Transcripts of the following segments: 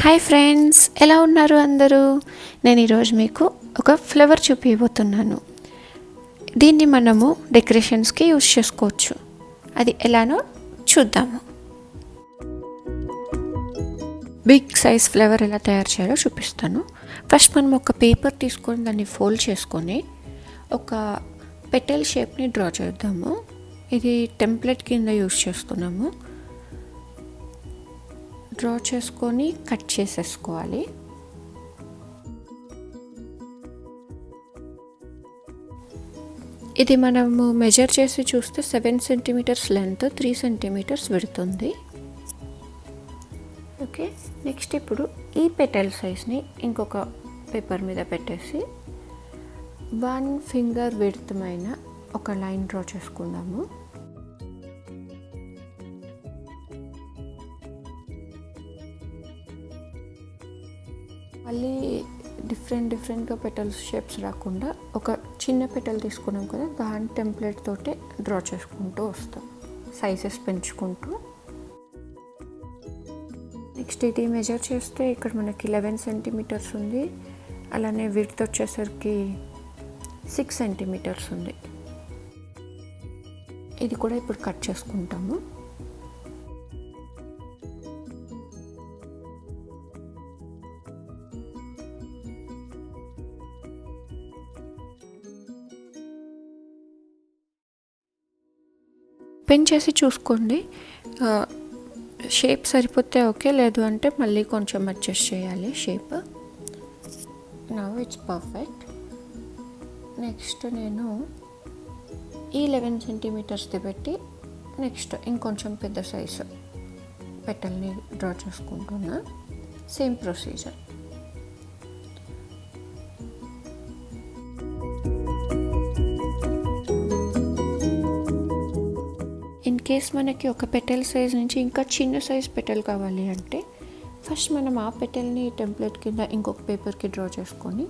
Hi friends, ఎలా ఉన్నారు అందరూ? నేను ఈరోజు మీకు ఒక ఫ్లవర్ చూపించబోతున్నాను. దీన్ని మనము డెకరేషన్స్కి యూజ్ చేసుకోవచ్చు. అది ఎలానో చూద్దాము. బిగ్ సైజ్ ఫ్లవర్ ఎలా తయారు చేయాలో చూపిస్తాను. ఫస్ట్ మనం ఒక పేపర్ తీసుకొని దాన్ని ఫోల్డ్ చేసుకొని ఒక పెటల్ షేప్ని డ్రా చేద్దాము. ఇది టెంప్లెట్ కింద యూజ్ చేస్తున్నాము. డ్రా చేసుకొని కట్ చేసేసుకోవాలి. ఇది మనము మెజర్ చేసి చూస్తే 7 సెంటీమీటర్స్ లెంత్, 3 సెంటీమీటర్స్ విడుతుంది. ఓకే, నెక్స్ట్ ఇప్పుడు ఈ పెటల్ సైజ్ని ఇంకొక పేపర్ మీద పెట్టేసి 1 ఫింగర్ విడ్తమైన ఒక లైన్ డ్రా చేసుకుందాము. మళ్ళీ డిఫరెంట్గా పెటల్స్ షేప్స్ రాకుండా ఒక చిన్న పెటల్ తీసుకున్నాం కదా, దాని టెంప్లెట్ తోటే డ్రా చేసుకుంటూ వస్తాం, సైజెస్ పెంచుకుంటూ. నెక్స్ట్ ఇది మెజర్ చేస్తే ఇక్కడ మనకి 11 సెంటీమీటర్స్ ఉంది. అలానే విడ్త్ వచ్చేసరికి 6 సెంటీమీటర్స్ ఉంది. ఇది కూడా ఇప్పుడు కట్ చేసుకుంటాము. పెన్ చేసి చూసుకోండి, షేప్ సరిపోతే ఓకే, లేదు అంటే మళ్ళీ కొంచెం అడ్జస్ట్ చేయాలి shape. Now it's perfect. Next నేను ఈ 11 సెంటీమీటర్స్ది పెట్టి నెక్స్ట్ ఇంకొంచెం పెద్ద సైజు పెటల్ని డ్రా చేసుకుంటున్నా. Same procedure. ఇన్ కేస్ మనకి ఒక పెటల్ సైజ్ నుంచి ఇంకా చిన్న సైజ్ పెటల్ కావాలి అంటే ఫస్ట్ మనం ఆ పెటల్ని టెంప్లెట్ కింద ఇంకొక పేపర్కి డ్రా చేసుకొని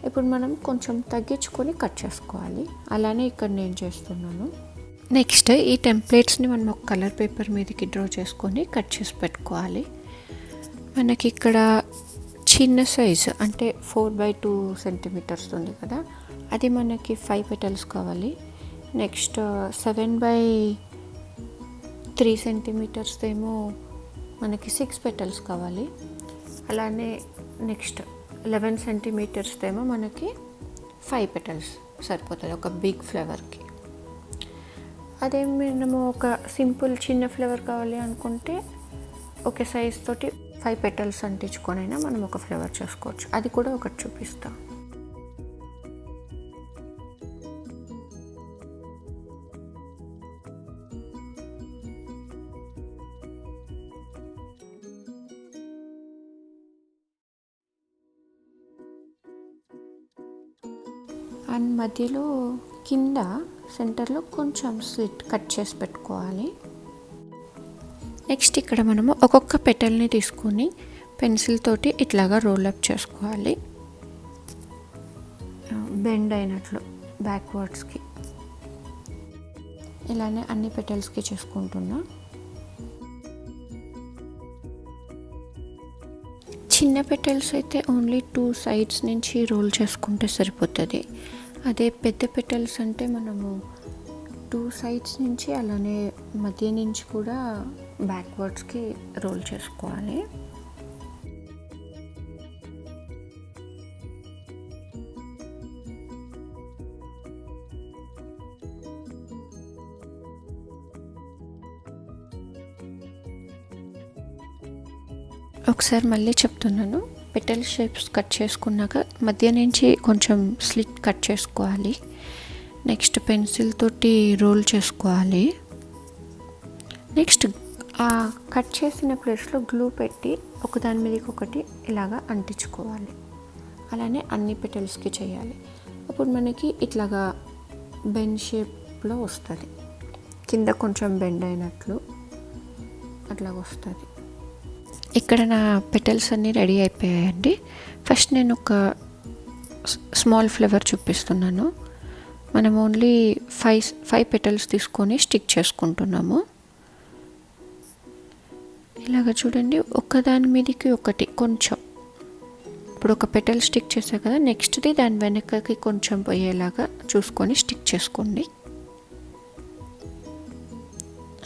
ఇప్పుడు మనం కొంచెం తగ్గించుకొని కట్ చేసుకోవాలి. అలానే ఇక్కడ నేను చేస్తున్నాను. నెక్స్ట్ ఈ టెంప్లెట్స్ని మనం ఒక కలర్ పేపర్ మీదకి డ్రా చేసుకొని కట్ చేసి పెట్టుకోవాలి. మనకి ఇక్కడ చిన్న సైజు అంటే 4/2 సెంటీమీటర్స్ ఉంది కదా, అది మనకి 5 పెటల్స్ కావాలి. నెక్స్ట్ 7/3 సెంటీమీటర్స్ ఏమో మనకి 6 పెటల్స్ కావాలి. అలానే నెక్స్ట్ 11 సెంటీమీటర్స్ ఏమో మనకి 5 పెటల్స్ సరిపోతుంది ఒక బిగ్ ఫ్లవర్కి. అదే మనము ఒక సింపుల్ చిన్న ఫ్లవర్ కావాలి అనుకుంటే ఒక సైజ్ తోటి 5 పెటల్స్ అంటించుకొని అయినా మనం ఒక ఫ్లవర్ చేసుకోవచ్చు. అది కూడా ఒకటి చూపిస్తాం. అండ్ మధ్యలో కింద సెంటర్లో కొంచెం స్లిట్ కట్ చేసి పెట్టుకోవాలి. నెక్స్ట్ ఇక్కడ మనము ఒక్కొక్క పెటల్ని తీసుకొని పెన్సిల్ తోటి ఇట్లాగా రోలప్ చేసుకోవాలి, బెండ్ అయినట్లు బ్యాక్వర్డ్స్కి. ఇలానే అన్ని పెటల్స్కి చేసుకుంటున్నా. చిన్న పెటల్స్ అయితే ఓన్లీ 2 సైడ్స్ నుంచి రోల్ చేసుకుంటే సరిపోతుంది. అదే పెద్ద పెటల్స్ అంటే మనము 2 సైడ్స్ నుంచి అలానే మధ్య నుంచి కూడా బ్యాక్వర్డ్స్కి రోల్ చేసుకోవాలి. ఒకసారి మళ్ళీ చెప్తున్నాను, పెటల్ షేప్స్ కట్ చేసుకున్నాక మధ్య నుంచి కొంచెం స్లిట్ కట్ చేసుకోవాలి. నెక్స్ట్ పెన్సిల్ తోటి రోల్ చేసుకోవాలి. నెక్స్ట్ ఆ కట్ చేసిన ప్లేస్లో గ్లూ పెట్టి ఒకదాని మీదకి ఒకటి ఇలాగా అంటించుకోవాలి. అలానే అన్ని పెటల్స్కి చేయాలి. అప్పుడు మనకి ఇట్లాగా బెండ్ షేప్లో వస్తుంది, కింద కొంచెం బెండ్ అయినట్లు అట్లాగ వస్తుంది. ఇక్కడ నా పెటల్స్ అన్నీ రెడీ అయిపోయాయండి. ఫస్ట్ నేను ఒక స్మాల్ ఫ్లవర్ చూపిస్తున్నాను. మనం ఓన్లీ 5 పెటల్స్ తీసుకొని స్టిక్ చేసుకుంటున్నాము. ఇలాగ చూడండి, ఒకదాని మీదకి ఒకటి కొంచెం. ఇప్పుడు ఒక పెటల్ స్టిక్ చేసా కదా, నెక్స్ట్ది దాని వెనకకి కొంచెం పోయేలాగా చూసుకొని స్టిక్ చేసుకోండి.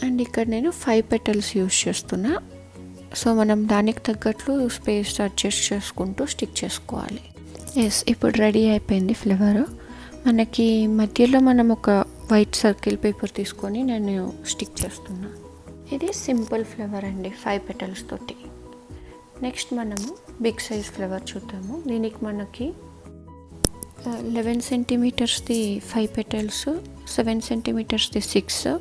అండ్ ఇక్కడ నేను 5 పెటల్స్ యూస్ చేస్తున్నా. సో మనం దానికి తగ్గట్లు స్పేస్ అడ్జస్ట్ చేసుకుంటూ స్టిక్ చేసుకోవాలి. ఎస్, ఇప్పుడు రెడీ అయిపోయింది ఫ్లవర్. మనకి మధ్యలో మనం ఒక వైట్ సర్కిల్ పేపర్ తీసుకొని నేను స్టిక్ చేస్తున్నా. ఇది సింపుల్ ఫ్లవర్ అండి, 5 పెటల్స్ తోటి. నెక్స్ట్ మనము బిగ్ సైజ్ ఫ్లవర్ చూద్దాము. దీనికి మనకి 11 సెంటీమీటర్స్ది 5 పెటల్స్, 7 సెంటీమీటర్స్ది 6,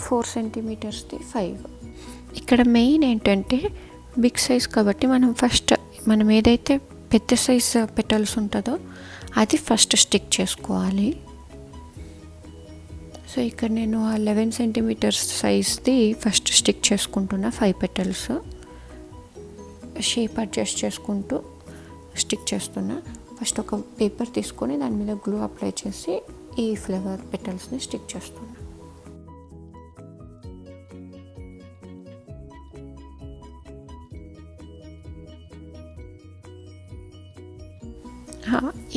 4 సెంటీమీటర్స్ది 5. ఇక్కడ మెయిన్ ఏంటంటే బిగ్ సైజ్ కాబట్టి మనం ఏదైతే పెద్ద సైజ్ పెటల్స్ ఉంటుందో అది ఫస్ట్ స్టిక్ చేసుకోవాలి. సో ఇక్కడ నేను ఆ 11 సెంటీమీటర్స్ సైజ్ది ఫస్ట్ స్టిక్ చేసుకుంటున్నా. 5 పెటల్స్ షేప్ అడ్జస్ట్ చేసుకుంటూ స్టిక్ చేస్తున్నా. ఫస్ట్ ఒక పేపర్ తీసుకొని దాని మీద గ్లూ అప్లై చేసి ఈ ఫ్లవర్ పెటల్స్ని స్టిక్ చేస్తున్నా.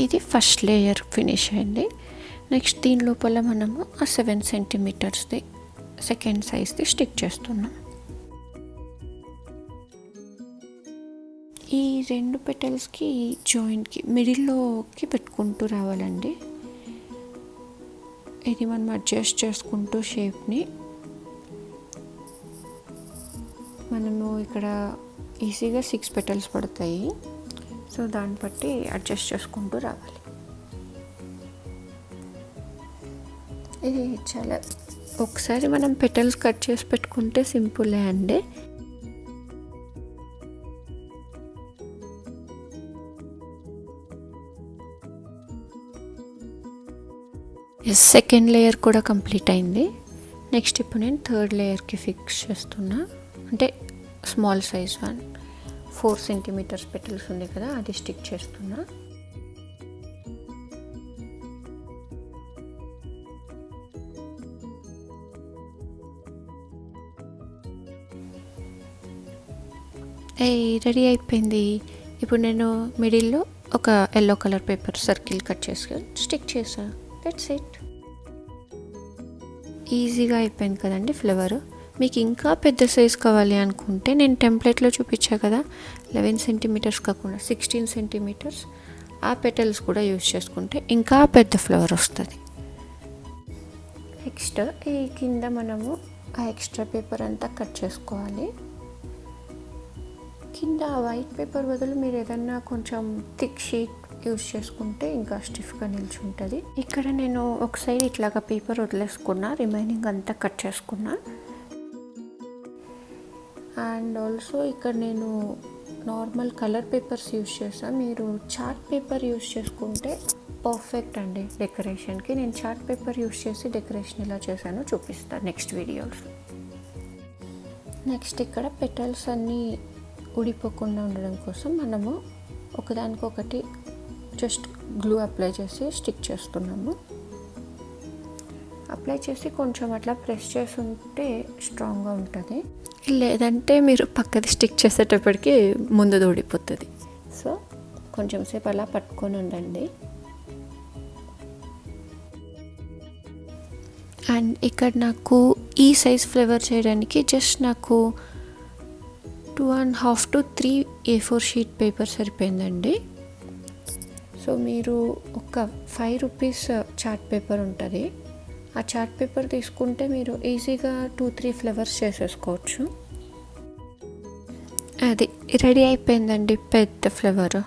ఇది ఫస్ట్ లేయర్ ఫినిష్ అయింది. నెక్స్ట్ దీని లోపల మనము ఆ 7 సెంటీమీటర్స్ది సెకండ్ సైజ్ది స్టిక్ చేస్తున్నాం. ఈ 2 పెటల్స్కి జాయింట్కి మిడిల్లోకి పెట్టుకుంటూ రావాలండి. ఇది మనం అడ్జస్ట్ చేసుకుంటూ షేప్ని మనము ఇక్కడ ఈజీగా 6 పెటల్స్ పడతాయి. సో దాన్ని బట్టి అడ్జస్ట్ చేసుకుంటూ రావాలి. ఇది చాలా ఒకసారి మనం పెటల్స్ కట్ చేసి పెట్టుకుంటే సింపులే అండి. సెకండ్ లేయర్ కూడా కంప్లీట్ అయింది. నెక్స్ట్ ఇప్పుడు నేను థర్డ్ లేయర్కి ఫిక్స్ చేస్తున్నా. అంటే స్మాల్ సైజ్ 4 సెంటీమీటర్స్ పెటల్స్ ఉంది కదా, అది స్టిక్ చేస్తున్నా. రెడీ అయిపోయింది. ఇప్పుడు నేను మిడిల్లో ఒక yellow colour paper circle cut చేసి స్టిక్ చేసా. That's it. ఈజీగా అయిపోయింది కదండి ఫ్లవర్. మీకు ఇంకా పెద్ద సైజ్ కావాలి అనుకుంటే నేను టెంప్లెట్లో చూపించా కదా, 11 సెంటీమీటర్స్ కాకుండా 16 సెంటీమీటర్స్ ఆ పెటల్స్ కూడా యూజ్ చేసుకుంటే ఇంకా పెద్ద ఫ్లవర్ వస్తుంది. నెక్స్ట్ ఈ కింద మనము ఆ ఎక్స్ట్రా పేపర్ అంతా కట్ చేసుకోవాలి. కింద వైట్ పేపర్ బదులు మీరు ఏదన్నా కొంచెం థిక్ షీట్ యూజ్ చేసుకుంటే ఇంకా స్టిఫ్గా నిల్చుంటుంది. ఇక్కడ నేను ఒక సైడ్ ఇట్లాగా పేపర్ వదిలేసుకున్నా, రిమైనింగ్ అంతా కట్ చేసుకున్నా. అండ్ ఆల్సో ఇక్కడ నేను నార్మల్ కలర్ పేపర్స్ యూజ్ చేస్తాను. మీరు చార్ట్ పేపర్ యూజ్ చేసుకుంటే పర్ఫెక్ట్ అండి డెకరేషన్కి. నేను చార్ట్ పేపర్ యూజ్ చేసి డెకరేషన్ ఎలా చేశానో చూపిస్తాను నెక్స్ట్ వీడియోస్. నెక్స్ట్ ఇక్కడ పెటల్స్ అన్నీ ఊడిపోకుండా ఉండడం కోసం మనము ఒకదానికొకటి జస్ట్ గ్లూ అప్లై చేసి స్టిక్ చేస్తున్నాము. అప్లై చేసి కొంచెం అట్లా ప్రెస్ చేసి ఉంటే స్ట్రాంగ్గా ఉంటుంది. లేదంటే మీరు పక్కది స్టిక్ చేసేటప్పటికి ముందు ఊడిపోతుంది. సో కొంచెం సేపు అలా పట్టుకొని ఉండండి. అండ్ ఇక్కడ నాకు ఈ సైజ్ ఫ్లేవర్ చేయడానికి జస్ట్ నాకు 2.5 to 3 A4 షీట్ పేపర్ సరిపోయిందండి. సో మీరు ఒక 5 రూపీస్ చార్ట్ పేపర్ ఉంటుంది, ఆ చార్ట్ పేపర్ తీసుకుంటే మీరు ఈజీగా 2-3 ఫ్లేవర్స్ చేసేసుకోవచ్చు. అది రెడీ అయిపోయిందండి పెద్ద ఫ్లేవర్.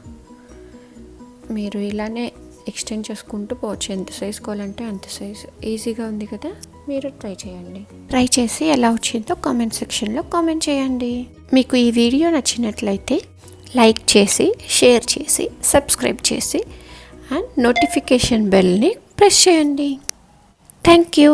మీరు ఇలానే ఎక్స్టెండ్ చేసుకుంటూ పోవచ్చు, ఎంత సైజ్ కావాలంటే అంత సైజ్. ఈజీగా ఉంది కదా, మీరు ట్రై చేయండి. ట్రై చేసి ఎలా వచ్చిందో కామెంట్ సెక్షన్లో కామెంట్ చేయండి. మీకు ఈ వీడియో నచ్చినట్లయితే లైక్ చేసి, షేర్ చేసి, సబ్స్క్రైబ్ చేసి అండ్ నోటిఫికేషన్ బెల్ని ప్రెస్ చేయండి. Thank you.